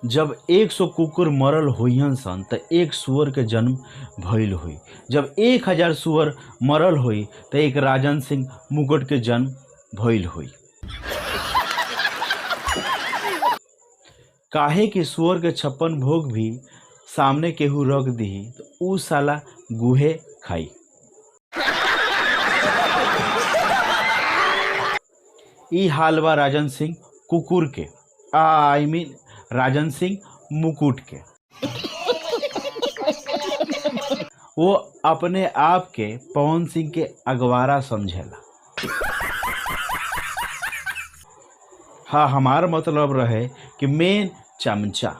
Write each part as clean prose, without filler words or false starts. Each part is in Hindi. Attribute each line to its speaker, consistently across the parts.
Speaker 1: जब 100 कुकुर मरल होइहन सन त एक सुअर के जन्म भइल होई। जब 1000 सुअर मरल होई त एक राजन सिंह मुकुट के जन्म भइल होई। काहे कि सुअर के 56 भोग भी सामने केहू रख दीही तो ऊ साला गुहे खाई। ई हाल बा राजन सिंह कुकुर के, आई मीन राजन सिंह मुकुट के। वो अपने आप के पवन सिंह के अगवारा समझेला। हाँ, हमारा मतलब रहे कि मेन चमचा।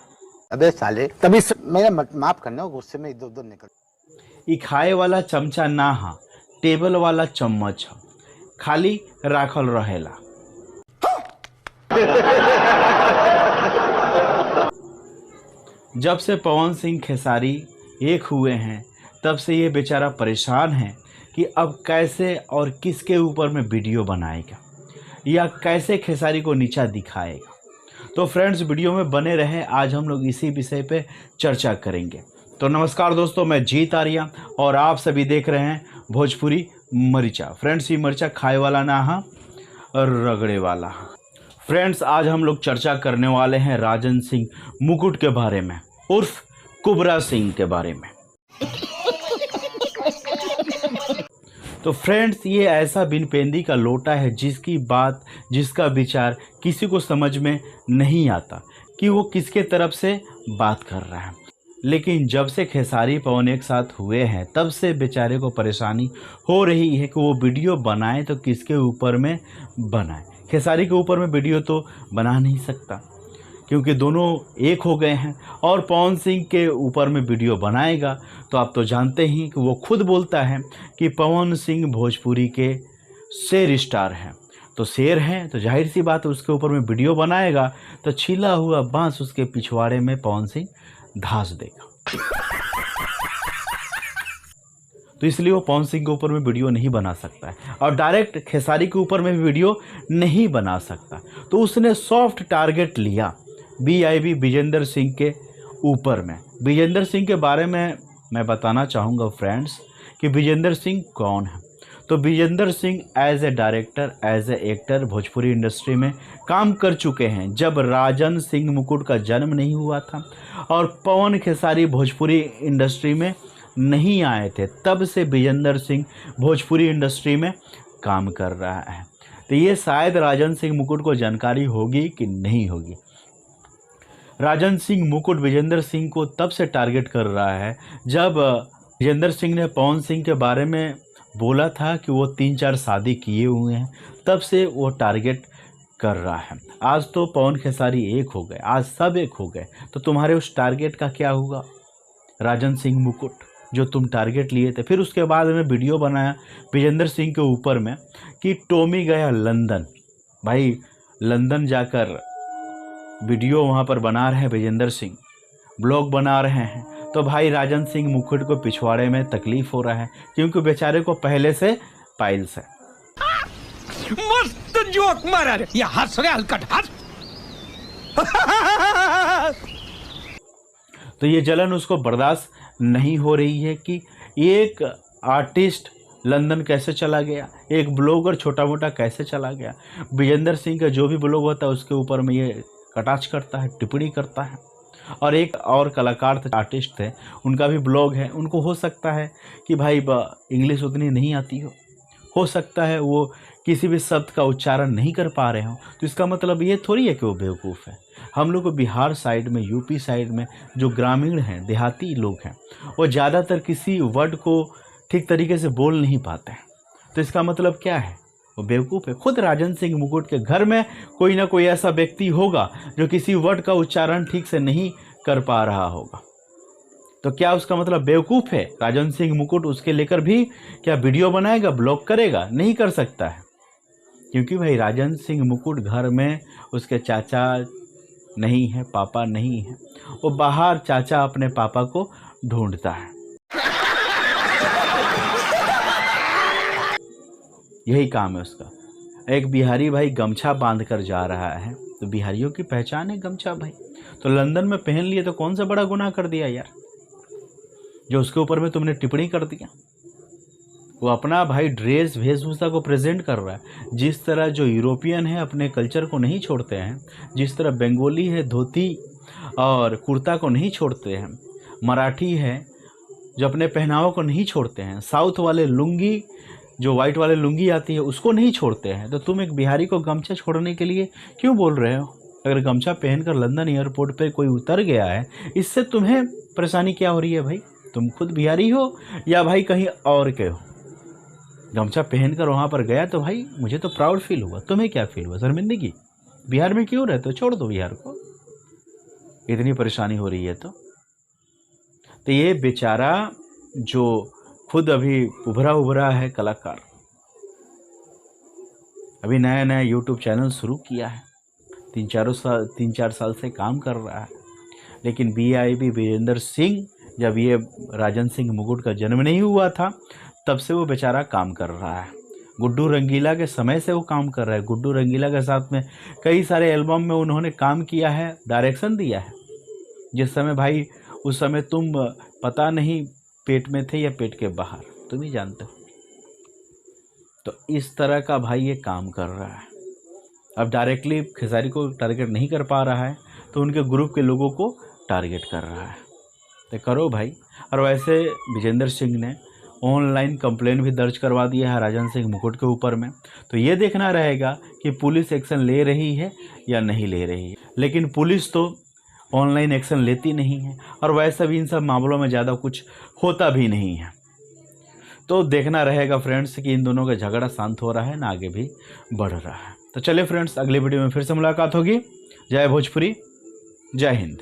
Speaker 2: अबे साले तभी मेरा माफ करना, गुस्से में इधर उधर निकल।
Speaker 1: ई खाए वाला चमचा ना हा, टेबल वाला चम्मच हा, खाली राखल रहेला। जब से पवन सिंह खेसारी एक हुए हैं तब से ये बेचारा परेशान है कि अब कैसे और किसके ऊपर में वीडियो बनाएगा या कैसे खेसारी को नीचा दिखाएगा। तो फ्रेंड्स, वीडियो में बने रहे, आज हम लोग इसी विषय पे चर्चा करेंगे। तो नमस्कार दोस्तों, मैं जीत आर्या और आप सभी देख रहे हैं भोजपुरी मरिचा। फ्रेंड्स, ये मरिचा खाए वाला ना हा, रगड़े वाला। फ्रेंड्स, आज हम लोग चर्चा करने वाले हैं राजन सिंह मुकुट के बारे में, उर्फ कुबरा सिंह के बारे में। तो फ्रेंड्स, ये ऐसा बिन पेंदी का लोटा है जिसकी बात, जिसका विचार किसी को समझ में नहीं आता कि वो किसके तरफ से बात कर रहा है। लेकिन जब से खेसारी पवन एक साथ हुए हैं तब से बेचारे को परेशानी हो रही है कि वो वीडियो बनाए तो किसके ऊपर में बनाए। खेसारी के ऊपर में वीडियो तो बना नहीं सकता क्योंकि दोनों एक हो गए हैं, और पवन सिंह के ऊपर में वीडियो बनाएगा तो आप तो जानते ही कि वो खुद बोलता है कि पवन सिंह भोजपुरी के शेर स्टार हैं। तो शेर हैं तो जाहिर सी बात है उसके ऊपर में वीडियो बनाएगा तो छिला हुआ बांस उसके पिछवाड़े में पवन सिंह धांस देगा। तो इसलिए वो पवन सिंह के ऊपर में वीडियो नहीं बना सकता है और डायरेक्ट खेसारी के ऊपर में भी वीडियो नहीं बना सकता। तो उसने सॉफ्ट टारगेट लिया BIB विजेंद्र सिंह के ऊपर में। विजेंद्र सिंह के बारे में मैं बताना चाहूँगा फ्रेंड्स कि विजेंद्र सिंह कौन है। तो Vijendra Singh as a director, as a actor Bhojpuri industry में काम कर चुके हैं। जब राजन सिंह मुकुट का जन्म नहीं हुआ था और पवन खेसारी भोजपुरी इंडस्ट्री में नहीं आए थे, तब से विजेंद्र सिंह भोजपुरी इंडस्ट्री में काम कर रहा है। तो ये शायद राजन सिंह मुकुट को जानकारी होगी कि नहीं होगी। राजन सिंह मुकुट विजेंद्र सिंह को तब से टारगेट कर रहा है जब विजेंद्र सिंह ने पवन सिंह के बारे में बोला था कि वो 3-4 शादी किए हुए हैं, तब से वो टारगेट कर रहा है। आज तो पवन खेसारी एक हो गए, आज सब एक हो गए, तो तुम्हारे उस टारगेट का क्या होगा राजन सिंह मुकुट जो तुम टारगेट लिए थे। फिर उसके बाद में वीडियो बनाया विजेंद्र सिंह के ऊपर में कि टॉमी गया लंदन। भाई, लंदन जाकर वीडियो वहाँ पर बना रहे हैं विजेंद्र सिंह, ब्लॉग बना रहे हैं, तो भाई राजन सिंह मुकुट को पिछवाड़े में तकलीफ हो रहा है क्योंकि बेचारे को पहले से पाइल्स है।
Speaker 3: मस्त जोक मारा रे, ये हंस रहे हलकट हंस।
Speaker 1: तो ये जलन उसको बर्दाश्त नहीं हो रही है कि एक आर्टिस्ट लंदन कैसे चला गया, एक ब्लॉगर छोटा मोटा कैसे चला गया। विजेंद्र सिंह का जो भी ब्लॉग होता है उसके ऊपर में ये कटाक्ष करता है, टिप्पणी करता है। और एक और कलाकार थे, आर्टिस्ट थे, उनका भी ब्लॉग है। उनको हो सकता है कि भाई इंग्लिश उतनी नहीं आती हो सकता है वो किसी भी शब्द का उच्चारण नहीं कर पा रहे हो, तो इसका मतलब ये थोड़ी है कि वो बेवकूफ़ है। हम लोग को बिहार साइड में, यूपी साइड में जो ग्रामीण हैं, देहाती लोग हैं, वो ज़्यादातर किसी वर्ड को ठीक तरीके से बोल नहीं पाते हैं। तो इसका मतलब क्या है, वो बेवकूफ़ है। खुद राजन सिंह मुकुट के घर में कोई ना कोई ऐसा व्यक्ति होगा जो किसी वर्ड का उच्चारण ठीक से नहीं कर पा रहा होगा। तो क्या उसका मतलब बेवकूफ़ है राजन सिंह मुकुट? उसके लेकर भी क्या वीडियो बनाएगा, ब्लॉग करेगा? नहीं कर सकता है, क्योंकि भाई राजन सिंह मुकुट घर में उसके चाचा नहीं है, पापा नहीं है, वो बाहर चाचा अपने पापा को ढूंढता है। यही काम है उसका। एक बिहारी भाई गमछा बांध कर जा रहा है, तो बिहारियों की पहचान है गमछा भाई, तो लंदन में पहन लिए तो कौन सा बड़ा गुनाह कर दिया यार, जो उसके ऊपर में तुमने टिप्पणी कर दिया। वो अपना भाई ड्रेस वेशभूषा को प्रेजेंट कर रहा है। जिस तरह जो यूरोपियन है अपने कल्चर को नहीं छोड़ते हैं, जिस तरह बंगाली है धोती और कुर्ता को नहीं छोड़ते हैं, मराठी है जो अपने पहनावे को नहीं छोड़ते हैं, साउथ वाले लुंगी जो वाइट वाले लुंगी आती है उसको नहीं छोड़ते हैं, तो तुम एक बिहारी को गमछा छोड़ने के लिए क्यों बोल रहे हो? अगर गमछा पहनकर लंदन एयरपोर्ट पे कोई उतर गया है, इससे तुम्हें परेशानी क्या हो रही है भाई? तुम खुद बिहारी हो या भाई कहीं और के हो? गमछा पहनकर वहाँ पर गया तो भाई मुझे तो प्राउड फील हुआ, तुम्हें क्या फील हुआ? शर्मिंदगी? बिहार में क्यों रहते हो? छोड़ दो बिहार को, इतनी परेशानी हो रही है तो ये बेचारा जो खुद अभी उभरा है कलाकार, अभी नया नया यूट्यूब चैनल शुरू किया है, 3-4 साल से काम कर रहा है, लेकिन BIB विजेंद्र सिंह, जब ये राजन सिंह मुकुट का जन्म नहीं हुआ था तब से वो बेचारा काम कर रहा है। गुड्डू रंगीला के समय से वो काम कर रहा है। गुड्डू रंगीला के साथ में कई सारे एल्बम में उन्होंने काम किया है, डायरेक्शन दिया है। जिस समय भाई उस समय तुम पता नहीं पेट में थे या पेट के बाहर, तुम ही जानते हो। तो इस तरह का भाई ये काम कर रहा है। अब डायरेक्टली खेसारी को टारगेट नहीं कर पा रहा है तो उनके ग्रुप के लोगों को टारगेट कर रहा है। तो करो भाई। और वैसे विजेंद्र सिंह ने ऑनलाइन कंप्लेन भी दर्ज करवा दिया है राजन सिंह मुकुट के ऊपर में, तो ये देखना रहेगा कि पुलिस एक्शन ले रही है या नहीं ले रही है। लेकिन पुलिस तो ऑनलाइन एक्शन लेती नहीं है और वैसे भी इन सब मामलों में ज़्यादा कुछ होता भी नहीं है। तो देखना रहेगा फ्रेंड्स कि इन दोनों का झगड़ा शांत हो रहा है ना आगे भी बढ़ रहा है। तो चलिए फ्रेंड्स, अगले वीडियो में फिर से मुलाकात होगी। जय भोजपुरी, जय हिंद।